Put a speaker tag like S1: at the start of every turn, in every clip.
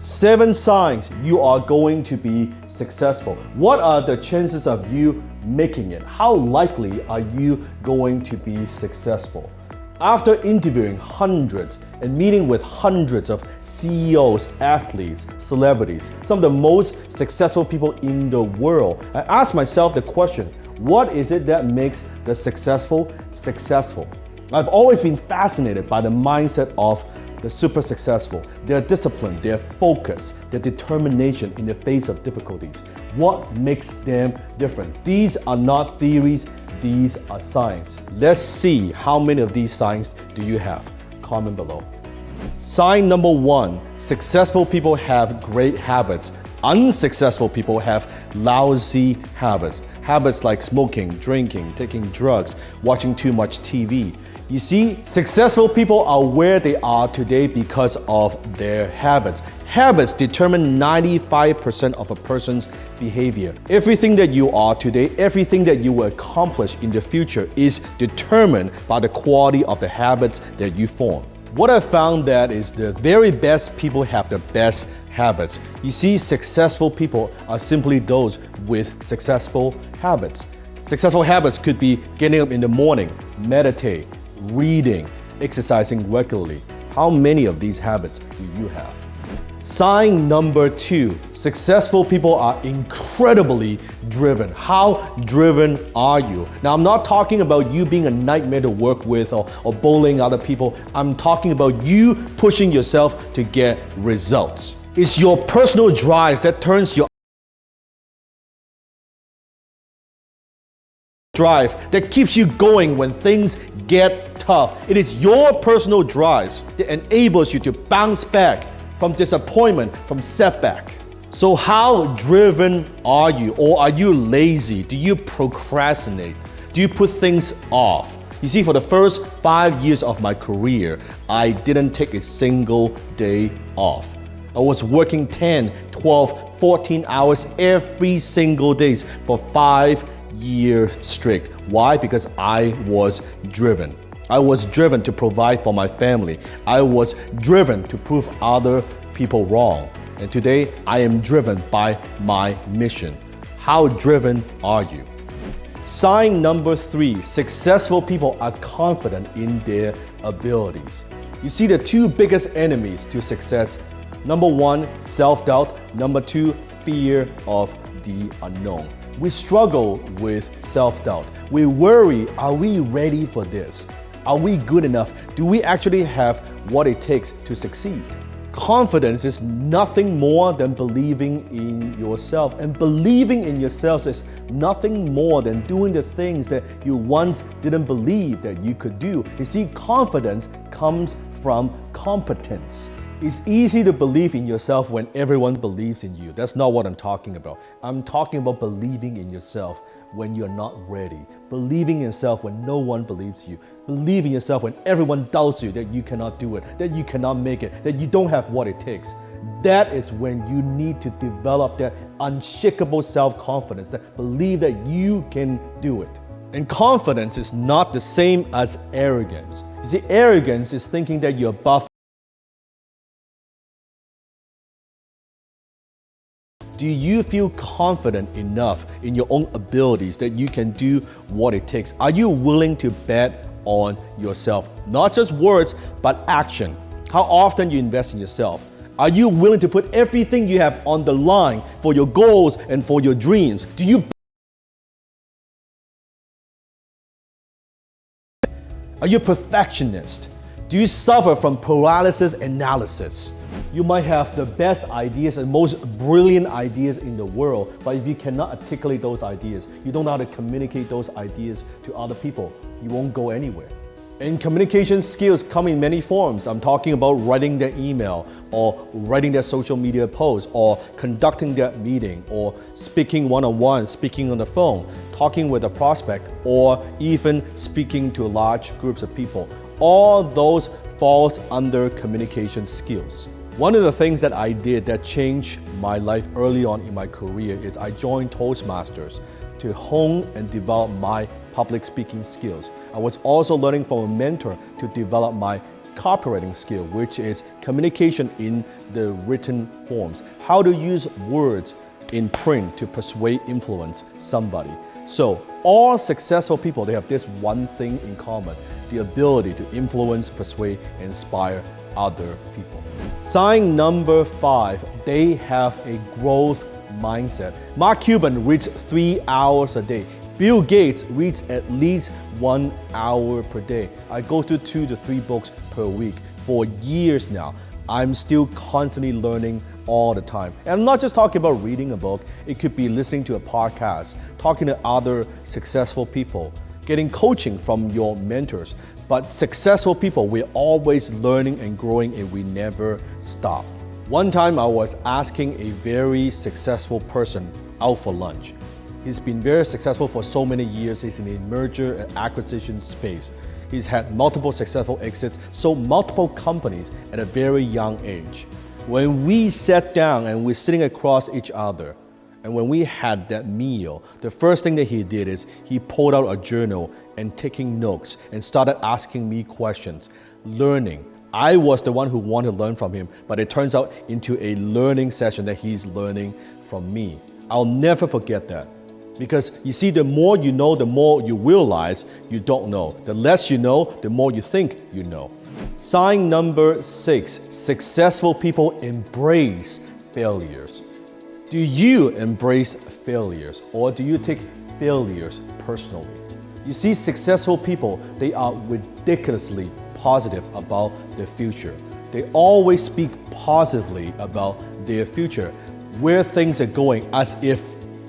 S1: 7 signs you are going to be successful. What are the chances of you making it? How likely are you going to be successful? After interviewing hundreds and meeting with hundreds of CEOs, athletes, celebrities, some of the most successful people in the world, I asked myself the question, what is it that makes the successful successful? I've always been fascinated by the mindset of the super successful, their discipline, their focus, their determination in the face of difficulties. What makes them different? These are not theories, these are signs. Let's see how many of these signs do you have. Comment below. Sign number 1, successful people have great habits. Unsuccessful people have lousy habits. Habits like smoking, drinking, taking drugs, watching too much TV. You see, successful people are where they are today because of their habits. Habits determine 95% of a person's behavior. Everything that you are today, everything that you will accomplish in the future is determined by the quality of the habits that you form. What I've found that is the very best people have the best habits. You see, successful people are simply those with successful habits. Successful habits could be getting up in the morning, meditate, reading, exercising regularly. How many of these habits do you have? Sign number 2, successful people are incredibly driven. How driven are you? Now, I'm not talking about you being a nightmare to work with or bullying other people. I'm talking about you pushing yourself to get results. It's your personal drives that turns your drive that keeps you going when things get tough. It is your personal drives that enables you to bounce back from disappointment, from setback. So how driven are you? Or are you lazy? Do you procrastinate? Do you put things off? You see, for the first 5 years of my career, I didn't take a single day off. I was working 10, 12, 14 hours every single day for 5 years straight. Why? Because I was driven. I was driven to provide for my family. I was driven to prove other people wrong. And today, I am driven by my mission. How driven are you? Sign number 3, successful people are confident in their abilities. You see, the 2 biggest enemies to success, number 1, self-doubt. Number 2, fear of the unknown. We struggle with self-doubt. We worry, are we ready for this? Are we good enough? Do we actually have what it takes to succeed? Confidence is nothing more than believing in yourself. And believing in yourself is nothing more than doing the things that you once didn't believe that you could do. You see, confidence comes from competence. It's easy to believe in yourself when everyone believes in you. That's not what I'm talking about. I'm talking about believing in yourself when you're not ready. Believing in yourself when no one believes you. Believing in yourself when everyone doubts you that you cannot do it, that you cannot make it, that you don't have what it takes. That is when you need to develop that unshakable self-confidence, that believe that you can do it. And confidence is not the same as arrogance. You see, arrogance is thinking that you're above. Do you feel confident enough in your own abilities that you can do what it takes? Are you willing to bet on yourself? Not just words, but action. How often you invest in yourself? Are you willing to put everything you have on the line for your goals and for your dreams? Are you a perfectionist? Do you suffer from paralysis analysis? You might have the best ideas and most brilliant ideas in the world, but if you cannot articulate those ideas, you don't know how to communicate those ideas to other people, you won't go anywhere. And communication skills come in many forms. I'm talking about writing their email, or writing their social media post, or conducting that meeting, or speaking one-on-one, speaking on the phone, talking with a prospect, or even speaking to large groups of people. All those falls under communication skills. One of the things that I did that changed my life early on in my career is I joined Toastmasters to hone and develop my public speaking skills. I was also learning from a mentor to develop my copywriting skill, which is communication in the written forms. How to use words in print to persuade, influence somebody. So all successful people, they have this one thing in common: the ability to influence, persuade, and inspire other people. Sign number 5, they have a growth mindset. Mark Cuban reads 3 hours a day. Bill Gates reads at least 1 hour per day. I go through 2 to 3 books per week for years now. I'm still constantly learning all the time. And I'm not just talking about reading a book. It could be listening to a podcast, talking to other successful people, getting coaching from your mentors. But successful people, we're always learning and growing, and we never stop. One time I was asking a very successful person out for lunch. He's been very successful for so many years. He's in the merger and acquisition space. He's had multiple successful exits, sold multiple companies at a very young age. When we sat down and we're sitting across each other, and when we had that meal, the first thing that he did is he pulled out a journal and taking notes and started asking me questions, learning. I was the one who wanted to learn from him, but it turns out into a learning session that he's learning from me. I'll never forget that. Because you see, the more you know, the more you realize you don't know. The less you know, the more you think you know. Sign number 6, successful people embrace failures. Do you embrace failures, or do you take failures personally? You see, successful people, they are ridiculously positive about their future. They always speak positively about their future, where things are going, as if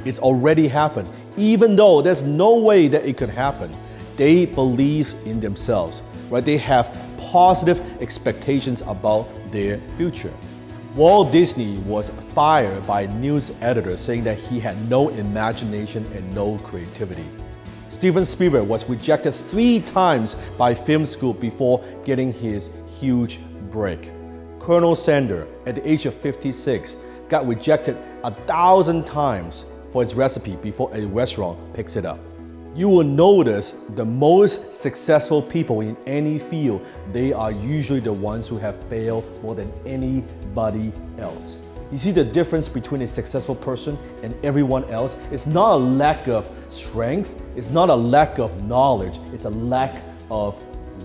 S1: it's already happened. Even though there's no way that it could happen, they believe in themselves, right? They have positive expectations about their future. Walt Disney was fired by a news editor saying that he had no imagination and no creativity. Steven Spielberg was rejected 3 times by film school before getting his huge break. Colonel Sanders, at the age of 56, got rejected 1,000 times for his recipe before a restaurant picks it up. You will notice the most successful people in any field, they are usually the ones who have failed more than anybody else. You see the difference between a successful person and everyone else? It's not a lack of strength, it's not a lack of knowledge, it's a lack of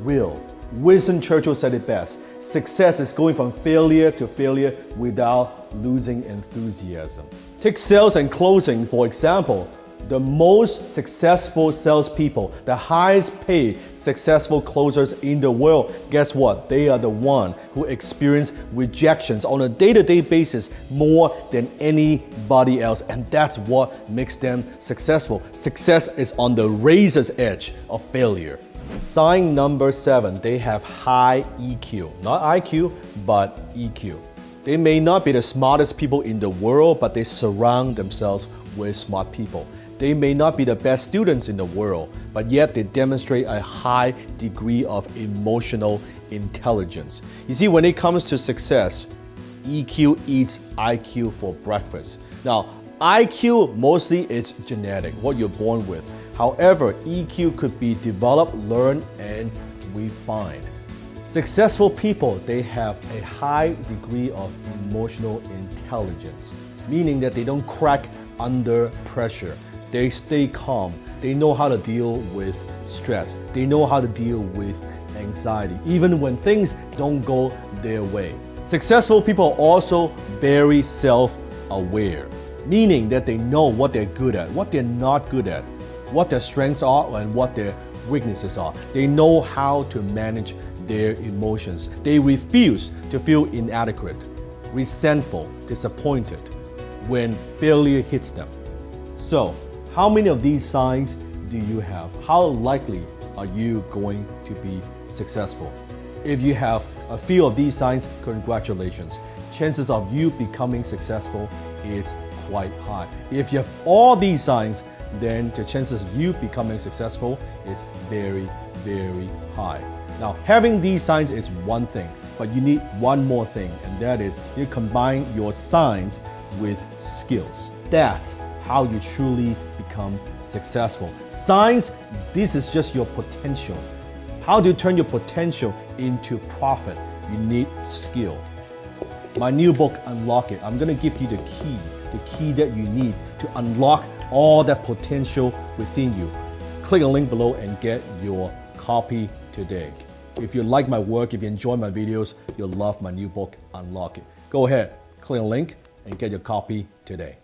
S1: will. Winston Churchill said it best: success is going from failure to failure without losing enthusiasm. Take sales and closing, for example. The most successful salespeople, the highest paid successful closers in the world, guess what? They are the one who experience rejections on a day-to-day basis more than anybody else. And that's what makes them successful. Success is on the razor's edge of failure. Sign number 7, they have high EQ. Not IQ, but EQ. They may not be the smartest people in the world, but they surround themselves with smart people. They may not be the best students in the world, but yet they demonstrate a high degree of emotional intelligence. You see, when it comes to success, EQ eats IQ for breakfast. Now, IQ mostly is genetic, what you're born with. However, EQ could be developed, learned, and refined. Successful people, they have a high degree of emotional intelligence, meaning that they don't crack under pressure. They stay calm. They know how to deal with stress. They know how to deal with anxiety, even when things don't go their way. Successful people are also very self-aware, meaning that they know what they're good at, what they're not good at, what their strengths are and what their weaknesses are. They know how to manage their emotions. They refuse to feel inadequate, resentful, disappointed when failure hits them. So, how many of these signs do you have? How likely are you going to be successful? If you have a few of these signs, congratulations. Chances of you becoming successful is quite high. If you have all these signs, then the chances of you becoming successful is very, very high. Now, having these signs is one thing, but you need one more thing, and that is you combine your signs with skills. That's how you truly become successful. Signs, this is just your potential. How do you turn your potential into profit? You need skill. My new book, Unlock It, I'm gonna give you the key that you need to unlock all that potential within you. Click the link below and get your copy today. If you like my work, if you enjoy my videos, you'll love my new book, Unlock It. Go ahead, click the link and get your copy today.